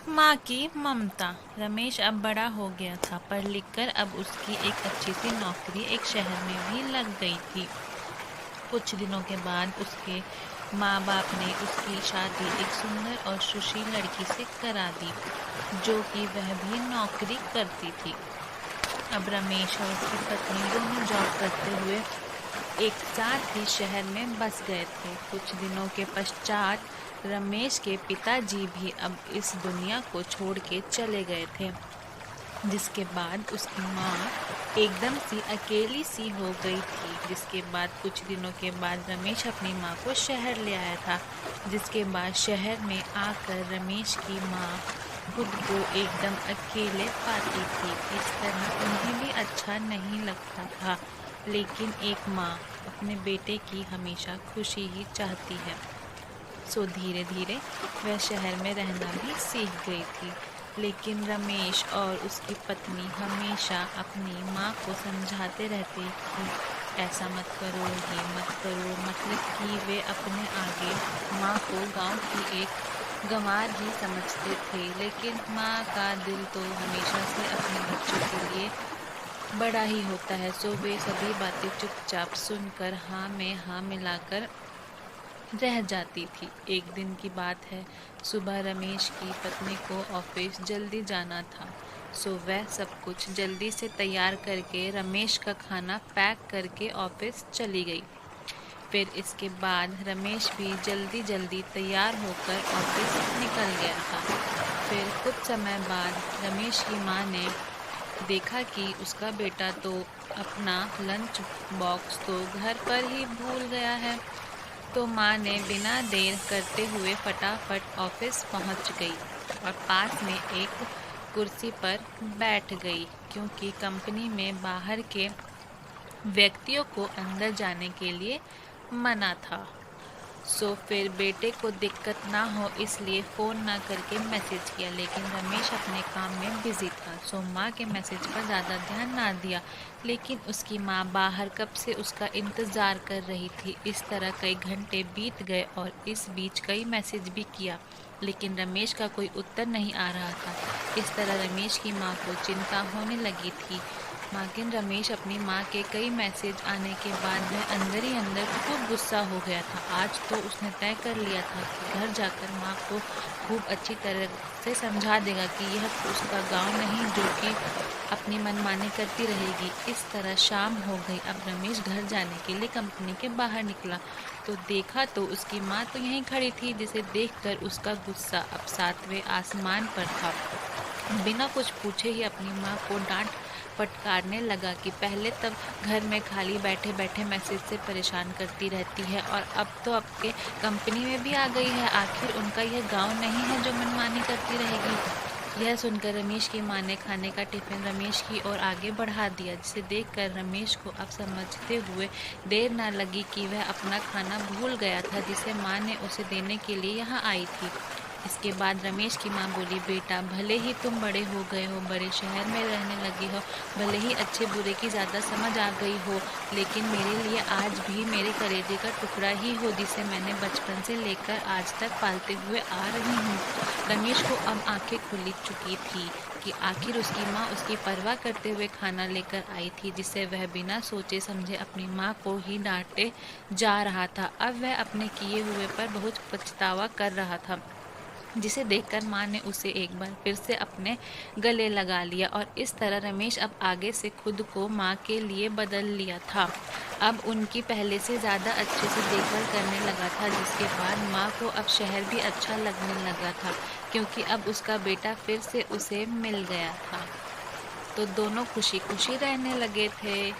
माँ की ममता। रमेश अब बड़ा हो गया था, पढ़ लिख कर अब उसकी एक अच्छी सी नौकरी एक शहर में भी लग गई थी। कुछ दिनों के बाद उसके माँ बाप ने उसकी शादी एक सुंदर और सुशील लड़की से करा दी, जो कि वह भी नौकरी करती थी। अब रमेश और उसकी पत्नी दोनों जॉब करते हुए एक साथ ही शहर में बस गए थे। कुछ दिनों के पश्चात रमेश के पिताजी भी अब इस दुनिया को छोड़ के चले गए थे, जिसके बाद उसकी माँ एकदम सी अकेली सी हो गई थी। जिसके बाद कुछ दिनों के बाद रमेश अपनी माँ को शहर ले आया था। जिसके बाद शहर में आकर रमेश की माँ खुद को एकदम अकेले पाती थी। इस तरह उन्हें भी अच्छा नहीं लगता था, लेकिन एक माँ अपने बेटे की हमेशा खुशी ही चाहती है। सो धीरे धीरे वह शहर में रहना भी सीख गई थी। लेकिन रमेश और उसकी पत्नी हमेशा अपनी माँ को समझाते रहते कि ऐसा मत करो, ये मत करो, मतलब कि वे अपने आगे माँ को गांव की एक गंवार ही समझते थे। लेकिन माँ का दिल तो हमेशा से अपने बच्चों के लिए बड़ा ही होता है। सो वे सभी बातें चुपचाप सुनकर हाँ में हाँ मिलाकर रह जाती थी। एक दिन की बात है, सुबह रमेश की पत्नी को ऑफिस जल्दी जाना था। सो वह सब कुछ जल्दी से तैयार करके रमेश का खाना पैक करके ऑफिस चली गई। फिर इसके बाद रमेश भी जल्दी जल्दी तैयार होकर ऑफिस निकल गया था। फिर कुछ समय बाद रमेश की माँ ने देखा कि उसका बेटा तो अपना लंच बॉक्स तो घर पर ही भूल गया है। तो माँ ने बिना देर करते हुए फटाफट ऑफिस पहुँच गई और पास में एक कुर्सी पर बैठ गई, क्योंकि कंपनी में बाहर के व्यक्तियों को अंदर जाने के लिए मना था। सो फिर बेटे को दिक्कत ना हो इसलिए फ़ोन ना करके मैसेज किया, लेकिन रमेश अपने काम में बिजी था। सो माँ के मैसेज पर ज़्यादा ध्यान ना दिया, लेकिन उसकी माँ बाहर कब से उसका इंतज़ार कर रही थी। इस तरह कई घंटे बीत गए और इस बीच कई मैसेज भी किया, लेकिन रमेश का कोई उत्तर नहीं आ रहा था। इस तरह रमेश की माँ को चिंता होने लगी थी। लेकिन रमेश अपनी माँ के कई मैसेज आने के बाद वह अंदर ही अंदर खूब गुस्सा हो गया था। आज तो उसने तय कर लिया था कि घर जाकर माँ को खूब अच्छी तरह से समझा देगा कि यह उसका गांव नहीं जो कि अपनी मनमानी करती रहेगी। इस तरह शाम हो गई। अब रमेश घर जाने के लिए कंपनी के बाहर निकला तो देखा तो उसकी माँ तो यहीं खड़ी थी, जिसे देखकर उसका गुस्सा अब सातवें आसमान पर था। बिना कुछ पूछे ही अपनी माँ को डांट फटकारने लगा कि पहले तब घर में खाली बैठे बैठे मैसेज से परेशान करती रहती है और अब तो आपके कंपनी में भी आ गई है। आखिर उनका यह गांव नहीं है जो मनमानी करती रहेगी। यह सुनकर रमेश की माँ ने खाने का टिफिन रमेश की ओर आगे बढ़ा दिया, जिसे देखकर रमेश को अब समझते हुए देर न लगी कि वह अपना खाना भूल गया था, जिसे माँ ने उसे देने के लिए यहाँ आई थी। इसके बाद रमेश की माँ बोली, बेटा भले ही तुम बड़े हो गए हो, बड़े शहर में रहने लगे हो, भले ही अच्छे बुरे की ज़्यादा समझ आ गई हो, लेकिन मेरे लिए आज भी मेरे कलेजे का टुकड़ा ही हो, जिसे मैंने बचपन से लेकर आज तक पालते हुए आ रही हूँ। रमेश को अब आंखें खुल चुकी थी कि आखिर उसकी माँ उसकी परवाह करते हुए खाना लेकर आई थी, जिसे वह बिना सोचे समझे अपनी माँ को ही डांटे जा रहा था। अब वह अपने किए हुए पर बहुत पछतावा कर रहा था, जिसे देखकर माँ ने उसे एक बार फिर से अपने गले लगा लिया और इस तरह रमेश अब आगे से खुद को माँ के लिए बदल लिया था। अब उनकी पहले से ज़्यादा अच्छे से देखभाल करने लगा था, जिसके बाद माँ को अब शहर भी अच्छा लगने लगा था, क्योंकि अब उसका बेटा फिर से उसे मिल गया था। तो दोनों खुशी खुशी रहने लगे थे।